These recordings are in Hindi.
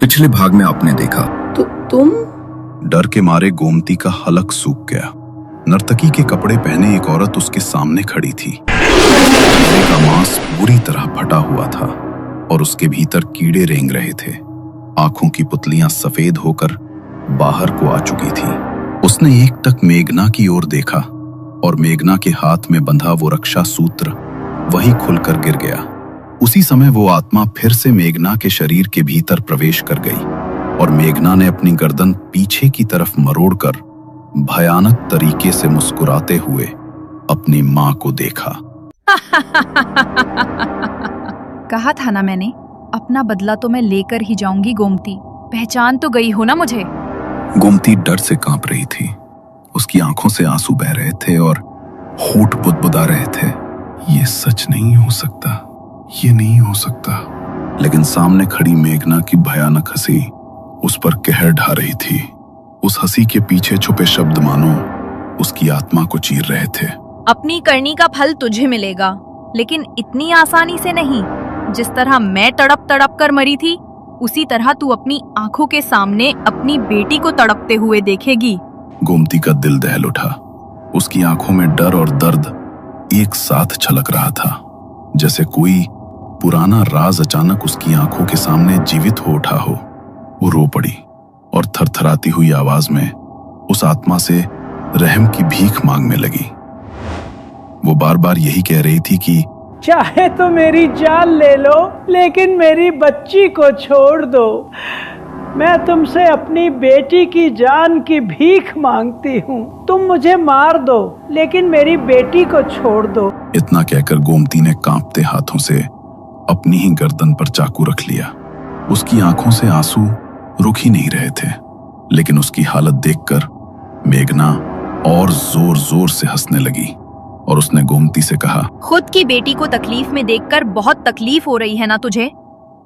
पिछले भाग में आपने देखा। तो तुम? डर के मारे गोमती का हलक सूख गया। नर्तकी के कपड़े पहने एक औरत उसके सामने खड़ी थी। चेहरे का मांस बुरी तरह फटा हुआ था और उसके भीतर कीड़े रेंग रहे थे। आंखों की पुतलियां सफेद होकर बाहर को आ चुकी थी। उसने एकटक मेघना की ओर देखा और मेघना के हाथ में बंधा वो रक्षा सूत्र वहीं खुलकर गिर गया। उसी समय वो आत्मा फिर से मेघना के शरीर के भीतर प्रवेश कर गई और मेघना ने अपनी गर्दन पीछे की तरफ मरोड़कर भयानक तरीके से मुस्कुराते हुए अपनी मां को देखा। कहा था ना मैंने, अपना बदला तो मैं लेकर ही जाऊंगी गोमती। पहचान तो गई हो ना मुझे? गोमती डर से कांप रही थी। उसकी आंखों से आंसू बह रहे थे और होंठ बुदबुदा रहे थे। ये सच नहीं हो सकता, ये नहीं हो सकता। लेकिन सामने खड़ी मेघना की भयानक हंसी उस पर कहर ढा रही थी। उस हंसी के पीछे छुपे शब्द मानो उसकी आत्मा को चीर रहे थे। अपनी करनी का फल तुझे मिलेगा, लेकिन इतनी आसानी से नहीं। जिस तरह मैं तड़प तड़प कर मरी थी, उसी तरह तू अपनी आंखों के सामने अपनी बेटी को तड़पते हुए देखेगी। गोमती का दिल दहल उठा। उसकी आंखों में डर और दर्द एक साथ छलक रहा था, जैसे कोई पुराना राज अचानक उसकी आंखों के सामने जीवित हो उठा हो। वो रो पड़ी और थरथराती हुई आवाज में उस आत्मा से रहम की भीख मांगने लगी। वो बार बार यही कह रही थी कि चाहे तो मेरी जान ले लो, लेकिन मेरी बच्ची को छोड़ दो। मैं तुमसे अपनी बेटी की जान की भीख मांगती हूँ। तुम मुझे मार दो, लेकिन मेरी बेटी को छोड़ दो। इतना कहकर गोमती ने कांपते हाथों से अपनी ही गर्दन पर चाकू रख लिया। उसकी आंखों से आंसू रुक ही नहीं रहे थे, लेकिन उसकी हालत देखकर मेघना और जोर जोर से हंसने लगी और उसने गोमती से कहा, खुद की बेटी को तकलीफ में देखकर बहुत तकलीफ हो रही है ना तुझे?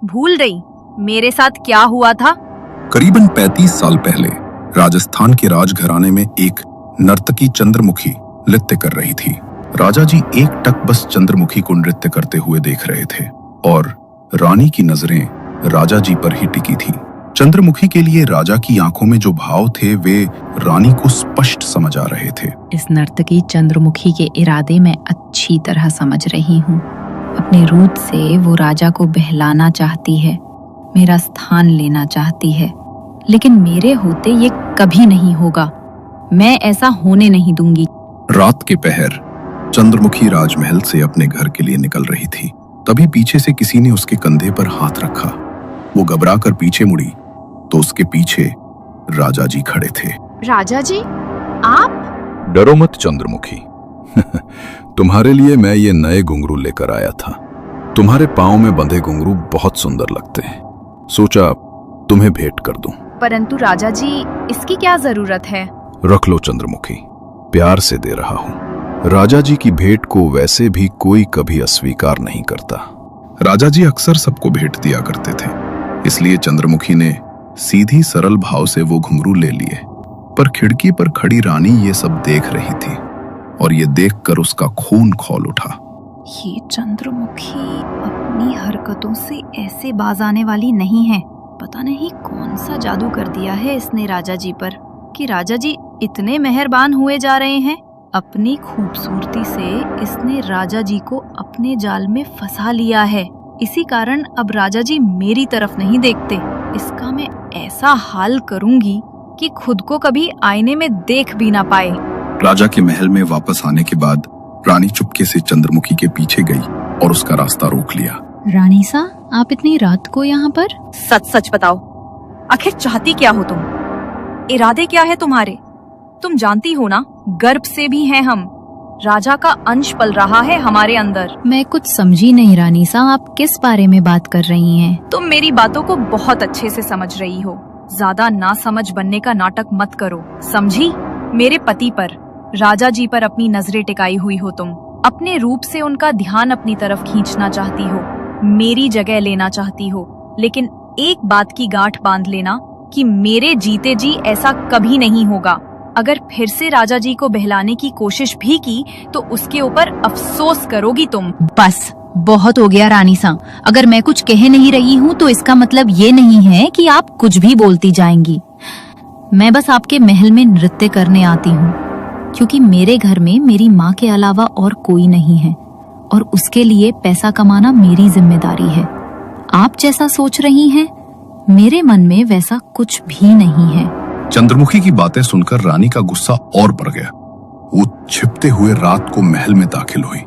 भूल गई मेरे साथ क्या हुआ था? करीबन 35 साल पहले राजस्थान के राजघराने में एक नर्तकी चंद्रमुखी नृत्य कर रही थी। राजा जी एक टक बस चंद्रमुखी को नृत्य करते हुए देख रहे थे और रानी की नजरें राजा जी पर ही टिकी थी। चंद्रमुखी के लिए राजा की आंखों में जो भाव थे वे रानी को स्पष्ट समझ आ रहे थे। इस नर्तकी चंद्रमुखी के इरादे मैं अच्छी तरह समझ रही हूँ। अपने रूप से वो राजा को बहलाना चाहती है, मेरा स्थान लेना चाहती है, लेकिन मेरे होते ये कभी नहीं होगा। मैं ऐसा होने नहीं दूंगी। रात के पहर चंद्रमुखी राजमहल से अपने घर के लिए निकल रही थी। तभी पीछे से किसी ने उसके कंधे पर हाथ रखा। वो घबरा कर पीछे मुड़ी तो उसके पीछे राजा जी खड़े थे। राजा जी, आप? डरो मत चंद्रमुखी। तुम्हारे लिए मैं ये नए घुंघरू लेकर आया था। तुम्हारे पांव में बंधे घुंघरू बहुत सुंदर लगते हैं, सोचा तुम्हें भेंट कर दूं। परंतु राजा जी, इसकी क्या जरूरत है? रख लो चंद्रमुखी, प्यार से दे रहा हूं। राजा जी की भेंट को वैसे भी कोई कभी अस्वीकार नहीं करता। राजा जी अक्सर सबको भेंट दिया करते थे, इसलिए चंद्रमुखी ने सीधी सरल भाव से वो घुंघरू ले लिए। पर खिड़की पर खड़ी रानी ये सब देख रही थी और ये देखकर उसका खून खौल उठा। ये चंद्रमुखी अपनी हरकतों से ऐसे बाज आने वाली नहीं है। पता नहीं कौन सा जादू कर दिया है इसने राजा जी पर कि राजा जी इतने मेहरबान हुए जा रहे हैं। अपनी खूबसूरती से इसने राजा जी को अपने जाल में फंसा लिया है। इसी कारण अब राजा जी मेरी तरफ नहीं देखते। इसका मैं ऐसा हाल करूंगी कि खुद को कभी आईने में देख भी ना पाए। राजा के महल में वापस आने के बाद रानी चुपके से चंद्रमुखी के पीछे गई और उसका रास्ता रोक लिया। रानी सा, आप इतनी रात को यहाँ पर? सच सच बताओ, आखिर चाहती क्या हो तुम? इरादे क्या है तुम्हारे? तुम जानती हो ना, गर्भ से भी हैं हम। राजा का अंश पल रहा है हमारे अंदर। मैं कुछ समझी नहीं रानी सा, आप किस बारे में बात कर रही हैं? तुम मेरी बातों को बहुत अच्छे से समझ रही हो। ज्यादा ना समझ बनने का नाटक मत करो, समझी? मेरे पति पर, राजा जी पर अपनी नजरें टिकाई हुई हो तुम। अपने रूप से उनका ध्यान अपनी तरफ खींचना चाहती हो, मेरी जगह लेना चाहती हो। लेकिन एक बात की गांठ बांध लेना कि मेरे जीते जी ऐसा कभी नहीं होगा। अगर फिर से राजा जी को बहलाने की कोशिश भी की तो उसके ऊपर अफसोस करोगी तुम। बस बहुत हो गया रानी सा। अगर मैं कुछ कह नहीं रही हूँ तो इसका मतलब ये नहीं है कि आप कुछ भी बोलती जाएंगी। मैं बस आपके महल में नृत्य करने आती हूँ, क्योंकि मेरे घर में मेरी माँ के अलावा और कोई नहीं है और उसके लिए पैसा कमाना मेरी जिम्मेदारी है। आप जैसा सोच रही हैं, मेरे मन में वैसा कुछ भी नहीं है। चंद्रमुखी की बातें सुनकर रानी का गुस्सा और बढ़ गया। वो छिपते हुए रात को महल में दाखिल हुई,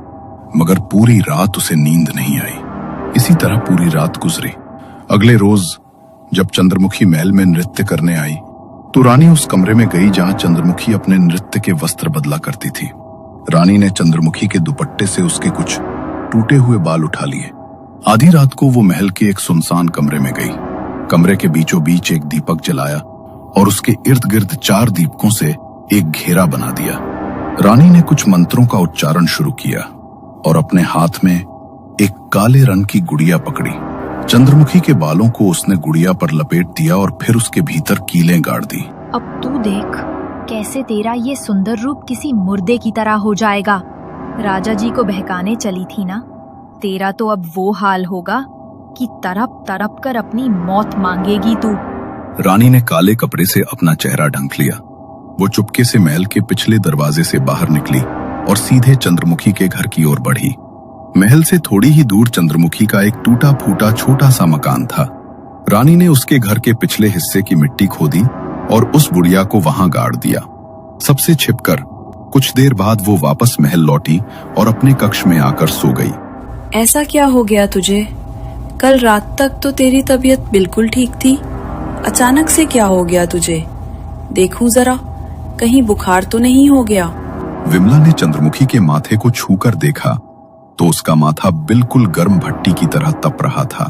मगर पूरी रात उसे नींद नहीं आई। इसी तरह पूरी रात गुजरी। अगले रोज जब चंद्रमुखी महल में नृत्य करने आई तो रानी उस कमरे में गई जहां चंद्रमुखी अपने नृत्य के वस्त्र बदला करती थी। रानी ने चंद्रमुखी के दुपट्टे से उसके कुछ टूटे हुए बाल उठा लिए। आधी रात को वो महल के एक सुनसान कमरे में गई। कमरे के बीचों बीच एक दीपक जलाया और उसके इर्द गिर्द 4 दीपकों से एक घेरा बना दिया। रानी ने कुछ मंत्रों का उच्चारण शुरू किया और अपने हाथ में एक काले रंग की गुड़िया पकड़ी। चंद्रमुखी के बालों को उसने गुड़िया पर लपेट दिया और फिर उसके भीतर कीलें गाड़ दी। अब तू देख कैसे तेरा ये सुंदर रूप किसी मुर्दे की तरह हो जाएगा। राजा जी को बहकाने चली थी ना, तेरा तो अब वो हाल होगा कि तड़प तड़प कर अपनी मौत मांगेगी तू। रानी ने काले कपड़े से अपना चेहरा ढक लिया। वो चुपके से महल के पिछले दरवाजे से बाहर निकली और सीधे चंद्रमुखी के घर की ओर बढ़ी। महल से थोड़ी ही दूर चंद्रमुखी का एक टूटा फूटा छोटा सा मकान था। रानी ने उसके घर के पिछले हिस्से की मिट्टी खोदी और उस बुढ़िया को वहां गाड़ दिया। सबसे छिपकर कुछ देर बाद वो वापस महल लौटी और अपने कक्ष में आकर सो गई। ऐसा क्या हो गया तुझे? कल रात तक तो तेरी तबीयत बिल्कुल ठीक थी, अचानक से क्या हो गया तुझे? देखूं जरा, कहीं बुखार तो नहीं हो गया? विमला ने चंद्रमुखी के माथे को छूकर देखा तो उसका माथा बिल्कुल गर्म भट्टी की तरह तप रहा था।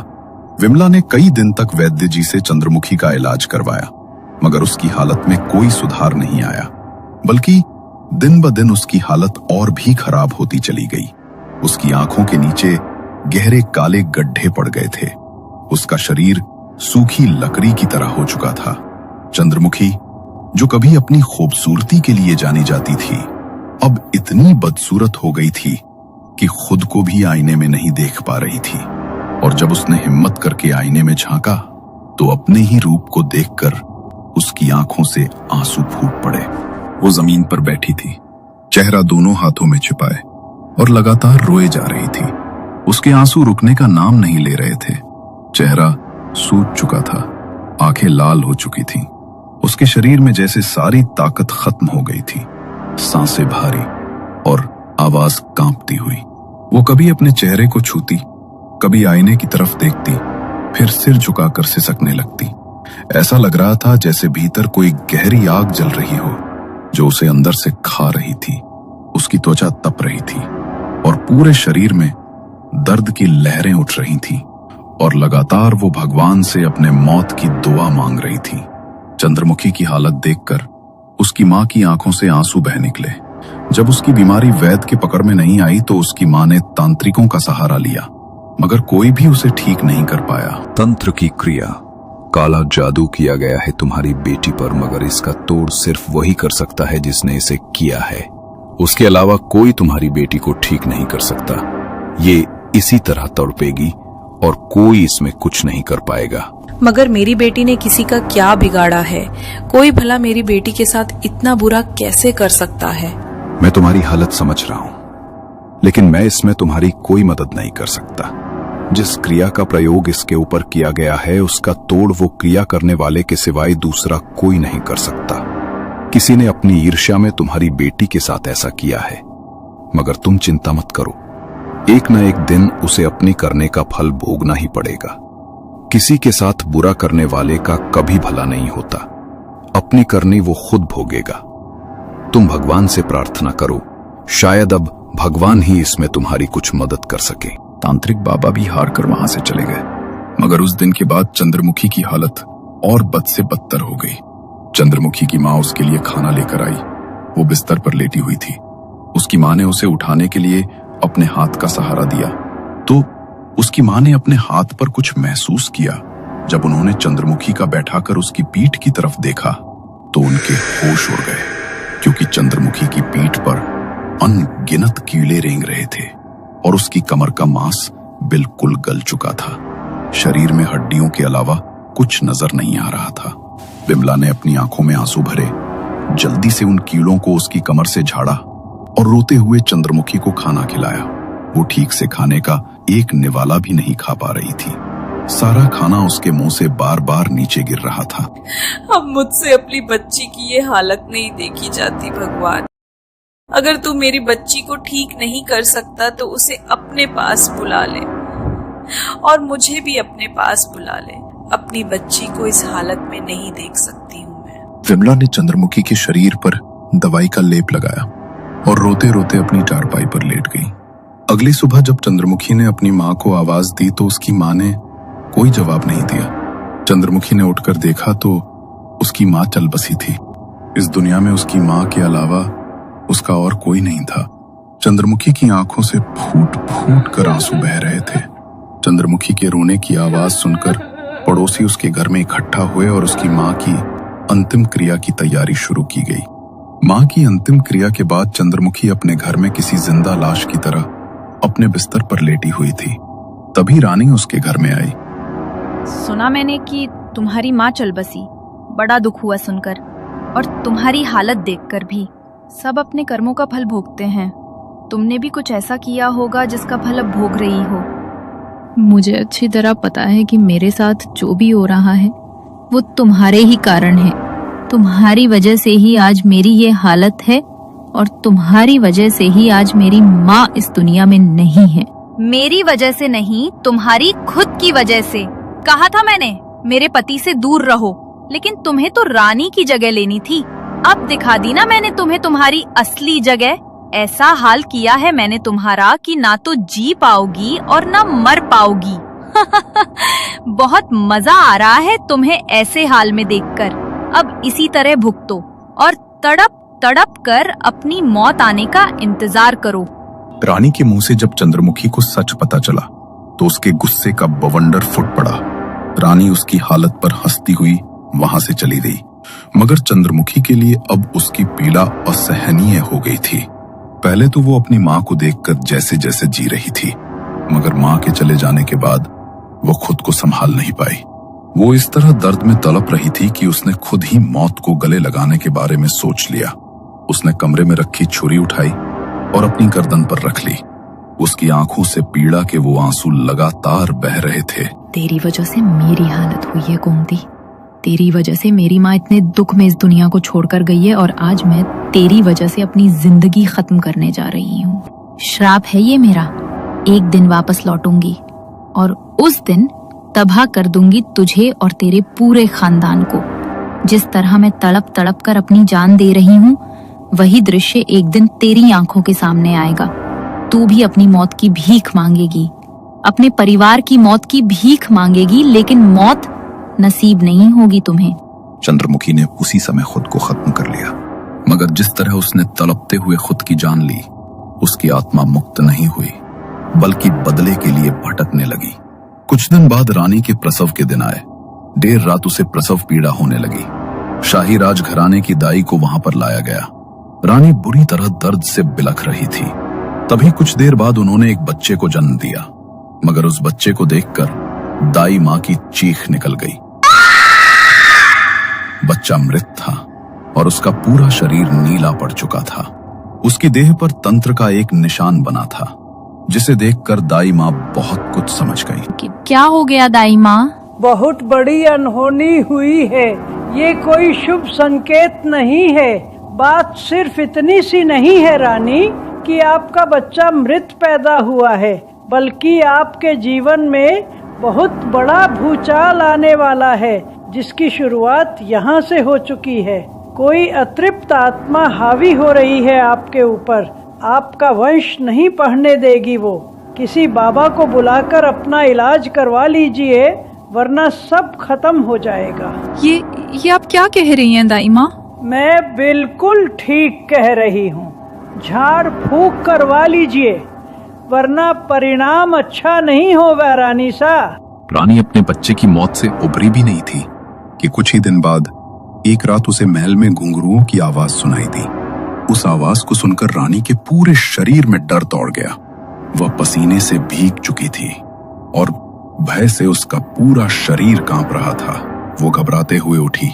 विमला ने कई दिन तक वैद्य जी से चंद्रमुखी का इलाज करवाया, मगर उसकी हालत में कोई सुधार नहीं आया, बल्कि दिन ब दिन उसकी हालत और भी खराब होती चली गई। उसकी आंखों के नीचे गहरे काले गड्ढे पड़ गए थे। उसका शरीर सूखी लकड़ी की तरह हो चुका था। चंद्रमुखी, जो कभी अपनी खूबसूरती के लिए जानी जाती थी, अब इतनी बदसूरत हो गई थी कि खुद को भी आईने में नहीं देख पा रही थी। और जब उसने हिम्मत करके आईने में झांका तो अपने ही रूप को देखकर उसकी आंखों से आंसू फूट पड़े। वो जमीन पर बैठी थी, चेहरा दोनों हाथों में छिपाए, और लगातार रोए जा रही थी। उसके आंसू रुकने का नाम नहीं ले रहे थे। चेहरा सूज चुका था, आंखें लाल हो चुकी थीं। उसके शरीर में जैसे सारी ताकत खत्म हो गई थी। सांसें भारी और आवाज कांपती हुई। वो कभी अपने चेहरे को छूती, कभी आईने की तरफ देखती, फिर सिर झुकाकर सिसकने लगती। ऐसा लग रहा था जैसे भीतर कोई गहरी आग जल रही हो जो उसे अंदर से खा रही थी। उसकी त्वचा तप रही थी और पूरे शरीर में दर्द की लहरें उठ रही थीं और लगातार वो भगवान से अपने मौत की दुआ मांग रही थी। चंद्रमुखी की हालत देखकर उसकी मां की आंखों से आंसू बह निकले। जब उसकी बीमारी वैद्य की पकड़ में नहीं आई तो उसकी मां ने तांत्रिकों का सहारा लिया, मगर कोई भी उसे ठीक नहीं कर पाया। तंत्र की क्रिया, काला जादू किया गया है तुम्हारी बेटी पर, मगर इसका तोड़ सिर्फ वही कर सकता है जिसने इसे किया है। उसके अलावा कोई तुम्हारी बेटी को ठीक नहीं कर सकता। ये इसी तरह तड़पेगी और कोई इसमें कुछ नहीं कर पाएगा। मगर मेरी बेटी ने किसी का क्या बिगाड़ा है? कोई भला मेरी बेटी के साथ इतना बुरा कैसे कर सकता है? मैं तुम्हारी हालत समझ रहा हूं, लेकिन मैं इसमें तुम्हारी कोई मदद नहीं कर सकता। जिस क्रिया का प्रयोग इसके ऊपर किया गया है उसका तोड़ वो क्रिया करने वाले के सिवाय दूसरा कोई नहीं कर सकता। किसी ने अपनी ईर्ष्या में तुम्हारी बेटी के साथ ऐसा किया है, मगर तुम चिंता मत करो, एक न एक दिन उसे अपनी करने का फल भोगना ही पड़ेगा। किसी के साथ बुरा करने वाले का कभी भला नहीं होता, अपनी करनी वो खुद भोगेगा। तुम भगवान से प्रार्थना करो, शायद अब भगवान ही इसमें तुम्हारी कुछ मदद कर सके। तांत्रिक बाबा भी हार कर वहां से चले गए, मगर उस दिन के बाद चंद्रमुखी की हालत और बद से बदतर हो गई। चंद्रमुखी की मां उसके लिए खाना लेकर आई। वो बिस्तर पर लेटी हुई थी। उसकी मां ने उसे उठाने के लिए अपने हाथ का सहारा दिया तो उसकी मां ने अपने हाथ पर कुछ महसूस किया। जब उन्होंने चंद्रमुखी का बैठाकर उसकी पीठ की तरफ देखा तो उनके होश उड़ गए, क्योंकि चंद्रमुखी की पीठ पर अनगिनत कीड़े रेंग रहे थे और उसकी कमर का मांस बिल्कुल गल चुका था। शरीर में हड्डियों के अलावा कुछ नजर नहीं आ रहा था। बिमला ने अपनी आंखों में आंसू भरे, जल्दी से उन कीड़ों को उसकी कमर से झाड़ा और रोते हुए चंद्रमुखी को खाना खिलाया। वो ठीक से खाने का एक निवाला भी नहीं खा पा रही थी। सारा खाना उसके मुंह से बार बार नीचे गिर रहा था। अब मुझसे अपनी बच्ची की ये हालत नहीं देखी जाती भगवान। अगर तू मेरी बच्ची को ठीक नहीं कर सकता तो उसे अपने पास बुला ले और मुझे भी अपने पास बुला ले। अपनी बच्ची को इस हालत में नहीं देख सकती हूँ मैं। विमला ने चंद्रमुखी के शरीर पर दवाई का लेप लगाया और रोते रोते अपनी चारपाई पर लेट गई। अगली सुबह जब चंद्रमुखी ने अपनी माँ को आवाज दी तो उसकी माँ ने कोई जवाब नहीं दिया। चंद्रमुखी ने उठकर देखा तो उसकी माँ चल बसी थी। इस दुनिया में उसकी माँ के अलावा उसका और कोई नहीं था। चंद्रमुखी की आंखों से फूट फूट कर आंसू बह रहे थे। चंद्रमुखी के रोने की आवाज सुनकर पड़ोसी उसके घर में इकट्ठा हुए और उसकी माँ की अंतिम क्रिया की तैयारी शुरू की गई। माँ की अंतिम क्रिया के बाद चंद्रमुखी अपने घर में किसी जिंदा लाश की तरह अपने बिस्तर पर लेटी हुई थी। तभी रानी उसके घर में आई। सुना मैंने कि तुम्हारी माँ चल बसी। बड़ा दुख हुआ सुनकर, और तुम्हारी हालत देखकर भी। सब अपने कर्मों का फल भोगते हैं। तुमने भी कुछ ऐसा किया होगा जिसका फल अब भोग रही हो। मुझे अच्छी तरह पता है कि मेरे साथ जो भी हो रहा है वो तुम्हारे ही कारण है। तुम्हारी वजह से ही आज मेरी ये हालत है और तुम्हारी वजह से ही आज मेरी माँ इस दुनिया में नहीं है। मेरी वजह से नहीं, तुम्हारी खुद की वजह से। कहा था मैंने मेरे पति से दूर रहो, लेकिन तुम्हें तो रानी की जगह लेनी थी। अब दिखा दी ना मैंने तुम्हें तुम्हारी असली जगह। ऐसा हाल किया है मैंने तुम्हारा कि ना तो जी पाओगी और ना मर पाओगी। बहुत मजा आ रहा है तुम्हें ऐसे हाल में देखकर। अब इसी तरह भुगतो और तड़प तड़प कर अपनी मौत आने का इंतजार करो। रानी के मुंह से जब चंद्रमुखी को सच पता चला तो उसके गुस्से का बवंडर फुट पड़ा। रानी उसकी हालत पर हंसती हुई वहां से चली गई, मगर चंद्रमुखी के लिए अब उसकी पीड़ा असहनीय हो गई थी। पहले तो वो अपनी माँ को देखकर जैसे जैसे जी रही थी, मगर माँ के चले जाने के बाद वो खुद को संभाल नहीं पाई। वो इस तरह दर्द में तड़प रही थी कि उसने खुद ही मौत को गले लगाने के बारे में सोच लिया। उसने कमरे में रखी छुरी उठाई और अपनी गर्दन पर रख ली। उसकी आंखों से पीड़ा के वो आंसू लगातार बह रहे थे। तेरी वजह से मेरी हालत हुई है गोमती। तेरी वजह से मेरी माँ इतने दुख में इस दुनिया को छोड़कर गई है और आज मैं तेरी वजह से अपनी जिंदगी खत्म करने जा रही हूँ। श्राप है ये मेरा। एक दिन वापस लौटूंगी और उस दिन तबाह कर दूंगी तुझे और तेरे पूरे खानदान को। जिस तरह मैं तड़प तड़प कर अपनी जान दे रही हूँ, वही दृश्य एक दिन तेरी आंखों के सामने आएगा। तू भी अपनी मौत की भीख मांगेगी, अपने परिवार की मौत की भीख मांगेगी, लेकिन मौत नसीब नहीं होगी तुम्हें। चंद्रमुखी ने उसी समय खुद को खत्म कर लिया, मगर जिस तरह उसने तड़पते हुए खुद की जान ली, उसकी आत्मा मुक्त नहीं हुई, बल्कि बदले के लिए भटकने लगी। कुछ दिन बाद रानी के प्रसव के दिन आए। देर रात उसे प्रसव पीड़ा होने लगी। शाही राजघराने की दाई को वहां पर लाया गया। रानी बुरी तरह दर्द से बिलख रही थी। तभी कुछ देर बाद उन्होंने एक बच्चे को जन्म दिया, मगर उस बच्चे को देखकर दाई माँ की चीख निकल गई। बच्चा मृत था और उसका पूरा शरीर नीला पड़ चुका था। उसकी देह पर तंत्र का एक निशान बना था, जिसे देखकर दाई माँ बहुत कुछ समझ गई। क्या हो गया दाई माँ? बहुत बड़ी अनहोनी हुई है। ये कोई शुभ संकेत नहीं है। बात सिर्फ इतनी सी नहीं है रानी कि आपका बच्चा मृत पैदा हुआ है, बल्कि आपके जीवन में बहुत बड़ा भूचाल आने वाला है, जिसकी शुरुआत यहाँ से हो चुकी है। कोई अतृप्त आत्मा हावी हो रही है आपके ऊपर। आपका वंश नहीं बढ़ने देगी वो। किसी बाबा को बुलाकर अपना इलाज करवा लीजिए, वरना सब खत्म हो जाएगा। ये आप क्या कह रही हैं दाई माँ? मैं बिल्कुल ठीक कह रही हूँ। झाड़ फूक करवा लीजिए, वरना परिणाम अच्छा नहीं होगा रानी सा। रानी अपने बच्चे की मौत से उबरी भी नहीं थी कि कुछ ही दिन बाद एक रात उसे महल में घुंघरुओं की आवाज सुनाई दी। उस आवाज को सुनकर रानी के पूरे शरीर में डर दौड़ गया। वह पसीने से भीग चुकी थी और भय से उसका पूरा शरीर कांप रहा था। वो घबराते हुए उठी,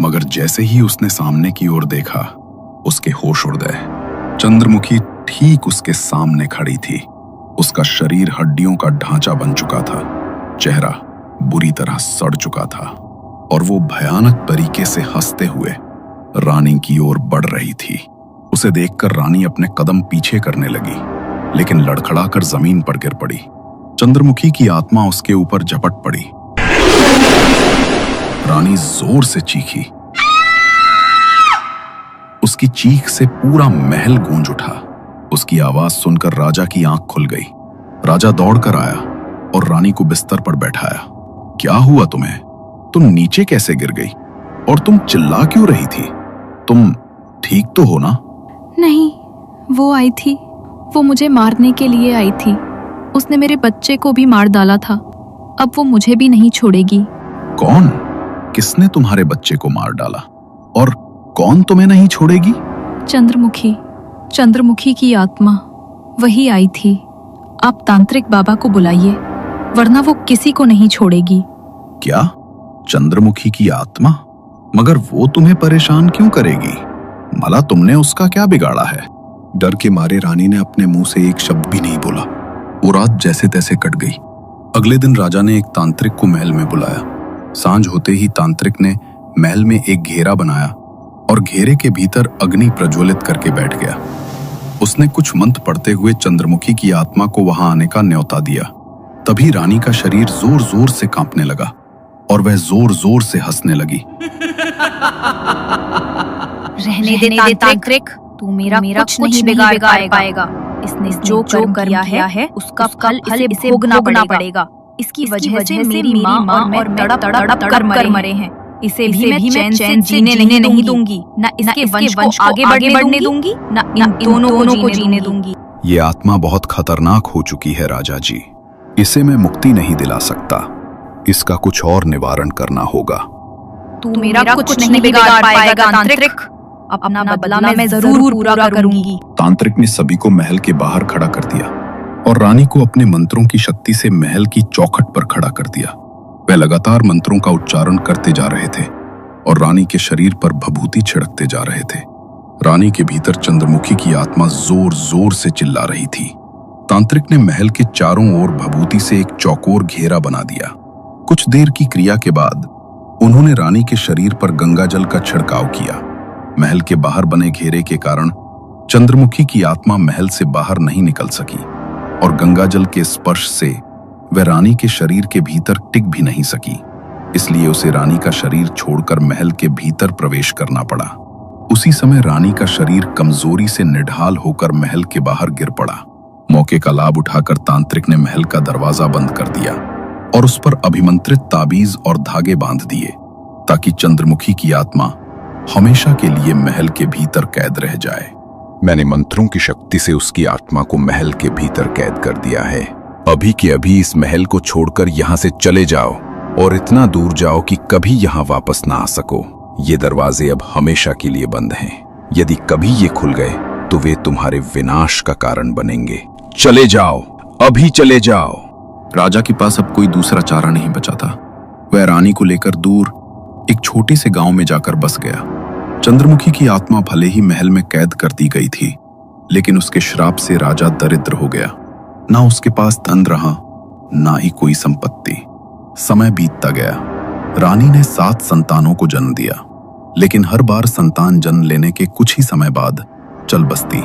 मगर जैसे ही उसने सामने की ओर देखा, उसके होश उड़ गए। चंद्रमुखी ठीक उसके सामने खड़ी थी। उसका शरीर हड्डियों का ढांचा बन चुका था, चेहरा बुरी तरह सड़ चुका था और वो भयानक तरीके से हंसते हुए रानी की ओर बढ़ रही थी। उसे देखकर रानी अपने कदम पीछे करने लगी, लेकिन लड़खड़ाकर जमीन पर गिर पड़ी। चंद्रमुखी की आत्मा उसके ऊपर झपट पड़ी। रानी जोर से चीखी। उसकी चीख से पूरा महल गूंज उठा। उसकी आवाज सुनकर राजा की आंख खुल गई। राजा दौड़कर आया और रानी को बिस्तर पर बैठाया। क्या हुआ तुम्हें? तुम नीचे कैसे गिर गई? और तुम चिल्ला क्यों रही थी? तुम ठीक तो हो ना? नहीं, वो आई थी। वो मुझे मारने के लिए आई थी। उसने मेरे बच्चे को भी मार डाला था। अब वो मुझे भी नहीं छोड़ेगी। कौन? किसने तुम्हारे बच्चे को मार डाला? और कौन तुम्हें नहीं छोड़ेगी? चंद्रमुखी, चंद्रमुखी की आत्मा, वही आई थी। आप तांत्रिक बाबा को बुलाइए, वरना वो किसी को नहीं छोड़ेगी। क्या? चंद्रमुखी की आत्मा? मगर वो तुम्हें परेशान क्यों करेगी? मला तुमने उसका क्या बिगाड़ा है? डर के मारे रानी ने अपने मुंह से एक शब्द भी नहीं बोला। वो रात जैसे तैसे कट गई। अगले दिन राजा ने एक तांत्रिक को महल में बुलाया। सांझ होते ही तांत्रिक ने महल में एक घेरा बनाया और घेरे के भीतर अग्नि प्रज्वलित करके बैठ गया। उसने कुछ मंत्र पढ़ते हुए चंद्रमुखी की आत्मा को वहां आने का न्योता दिया। तभी रानी का शरीर जोर जोर से कांपने लगा और वह जोर जोर से हंसने लगी। रहने दे तांत्रिक, तू मेरा कुछ नहीं बिगाड़ पाएगा। इसने जो कर्म किया है उसका फल इसे भोगना पड़ेगा। इसकी वजह से मेरी माँ और मैं तड़प कर मरे हैं। इसे भी मैं चैन से जीने नहीं दूंगी। न इसके वंश को आगे बढ़ने दूंगी, न इन दोनों को जीने दूंगी। ये आत्मा बहुत खतरनाक हो चुकी है राजा जी। इसे मैं मुक्ति नहीं दिला सकता। इसका कुछ और निवारण करना होगा। तू मेरा कुछ नहीं बिगाड़ पाएगा तांत्रिक। अपना बदला मैं जरूर पूरा करूंगी। तांत्रिक ने सभी को महल के बाहर खड़ा कर दिया और रानी को अपने मंत्रों की शक्ति से महल की चौखट पर खड़ा कर दिया। वह लगातार मंत्रों का उच्चारण करते जा रहे थे और रानी के शरीर पर भभूति छिड़कते जा रहे थे। रानी के भीतर चंद्रमुखी की आत्मा जोर जोर से चिल्ला रही थी। तांत्रिक ने महल के चारों ओर भभूति से एक चौकोर घेरा बना दिया। कुछ देर की क्रिया के बाद उन्होंने रानी के शरीर पर गंगा जल का छिड़काव किया। महल के बाहर बने घेरे के कारण चंद्रमुखी की आत्मा महल से बाहर नहीं निकल सकी और गंगा जल के स्पर्श से वह रानी के शरीर के भीतर टिक भी नहीं सकी। इसलिए उसे रानी का शरीर छोड़कर महल के भीतर प्रवेश करना पड़ा। उसी समय रानी का शरीर कमजोरी से निढाल होकर महल के बाहर गिर पड़ा। मौके का लाभ उठाकर तांत्रिक ने महल का दरवाजा बंद कर दिया और उस पर अभिमंत्रित ताबीज और धागे बांध दिए ताकि चंद्रमुखी की आत्मा हमेशा के लिए महल के भीतर कैद रह जाए। मैंने मंत्रों की शक्ति से उसकी आत्मा को महल के भीतर कैद कर दिया है। अभी के अभी इस महल को छोड़कर यहाँ से चले जाओ और इतना दूर जाओ कि कभी यहाँ वापस ना आ सको। ये दरवाजे अब हमेशा के लिए बंद हैं। यदि कभी ये खुल गए तो वे तुम्हारे विनाश का कारण बनेंगे। चले जाओ, अभी चले जाओ। राजा के पास अब कोई दूसरा चारा नहीं बचा था। वह रानी को लेकर दूर एक छोटे से गांव में जाकर बस गया। चंद्रमुखी की आत्मा भले ही महल में कैद कर दी गई थी, लेकिन उसके श्राप से राजा दरिद्र हो गया। ना उसके पास धन रहा, ना ही कोई संपत्ति। समय बीतता गया। रानी ने 7 संतानों को जन्म दिया, लेकिन हर बार संतान जन्म लेने के कुछ ही समय बाद चल बसती।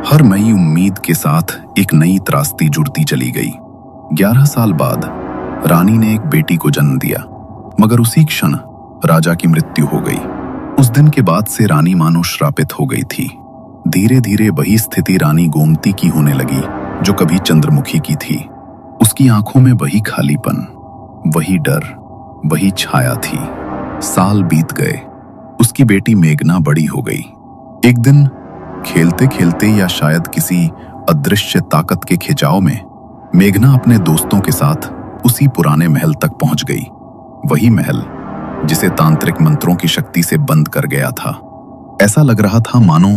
हर नई उम्मीद के साथ एक नई त्रासदी जुड़ती चली गई। 11 साल बाद रानी ने एक बेटी को जन्म दिया, मगर उसी क्षण राजा की मृत्यु हो गई। उस दिन के बाद से रानी मानो श्रापित हो गई थी। धीरे धीरे वही स्थिति रानी गोमती की होने लगी जो कभी चंद्रमुखी की थी। उसकी आंखों में वही खालीपन, वही डर, वही छाया थी। साल बीत गए। उसकी बेटी मेघना बड़ी हो गई। एक दिन खेलते खेलते या शायद किसी अदृश्य ताकत के खिंचाव में मेघना अपने दोस्तों के साथ उसी पुराने महल तक पहुंच गई। वही महल जिसे तांत्रिक मंत्रों की शक्ति से बंद कर गया था। ऐसा लग रहा था मानो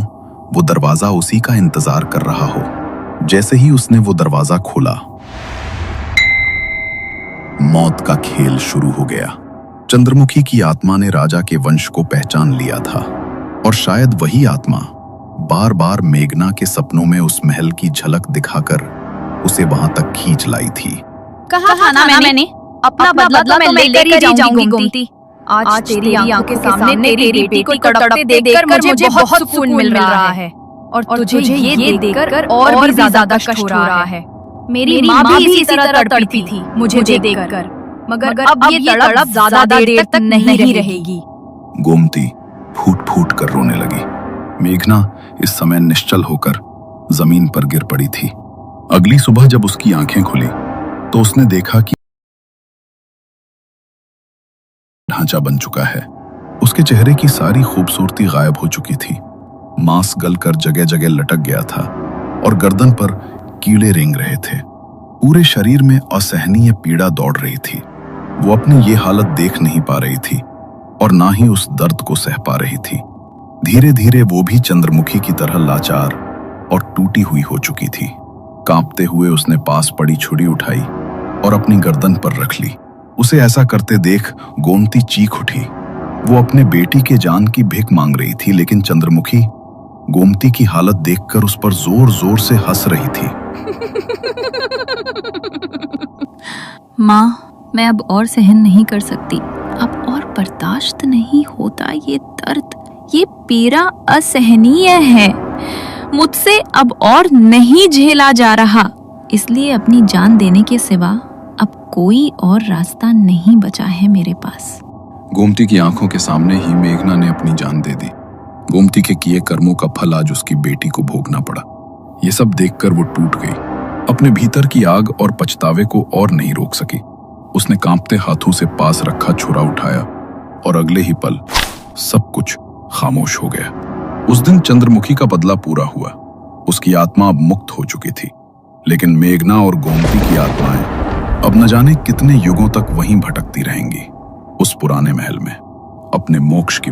वो दरवाजा उसी का इंतजार कर रहा हो। जैसे ही उसने वो दरवाजा खोला, मौत का खेल शुरू हो गया। चंद्रमुखी की आत्मा ने राजा के वंश को पहचान लिया था और शायद वही आत्मा बार बार मेघना के सपनों में उस महल की झलक दिखाकर उसे वहां तक खींच लाई थी। कहा था ना मैंने, अपना बदला तो मैं लेकर ही जाऊंगी गोमती। आज तेरी आंखों के सामने तेरी बेटी को तड़पते देखकर मुझे बहुत सुकून मिल रहा है और तुझे ये देखकर और भी ज्यादा कष्ट हो रहा है। मेरी माँ भी इसी तरह तड़पी थी मुझे देखकर, मगर अब ये तड़प ज्यादा देर तक नहीं रहेगी। गोमती फूट फूट कर रोने लगी। मेघना इस समय निश्चल होकर जमीन पर गिर पड़ी थी। अगली सुबह जब उसकी आंखें खुली तो उसने देखा कि ढांचा बन चुका है। उसके चेहरे की सारी खूबसूरती गायब हो चुकी थी। मांस गलकर जगह जगह लटक गया था और गर्दन पर कीड़े रेंग रहे थे। पूरे शरीर में असहनीय पीड़ा दौड़ रही थी। वो अपनी ये हालत देख नहीं पा रही थी और ना ही उस दर्द को सह पा रही थी। धीरे धीरे वो भी चंद्रमुखी की तरह लाचार और टूटी हुई हो चुकी थी। कांपते हुए उसने पास पड़ी छुरी उठाई और अपनी गर्दन पर रख ली। उसे ऐसा करते देख गोमती चीख उठी। वो अपने बेटी के जान की भिख मांग रही थी, लेकिन चंद्रमुखी गोमती की हालत देखकर उस पर जोर जोर से हंस रही थी। माँ, मैं अब और सहन नहीं कर सकती। अब और बर्दाश्त नहीं होता। ये दर्द, ये पीड़ा असहनीय है। मुझसे अब और नहीं झेला जा रहा। इसलिए अपनी जान देने के सिवा अब कोई और रास्ता नहीं बचा है मेरे पास। गोमती की आंखों के सामने ही मेघना ने अपनी जान दे दी। गोमती के किए कर्मों का फल आज उसकी बेटी को भोगना पड़ा। ये सब देखकर वो टूट गई। अपने भीतर की आग और पछतावे को और नहीं रोक सकी। उसने कांपते हाथों से पास रखा छुरा उठाया और अगले ही पल सब कुछ खामोश हो गया। उस दिन चंद्रमुखी का बदला पूरा हुआ। उसकी आत्मा अब मुक्त हो चुकी थी, लेकिन मेघना और गोमती की आत्माएं अब न जाने कितने युगों तक वहीं भटकती रहेंगी, उस पुराने महल में, अपने मोक्ष की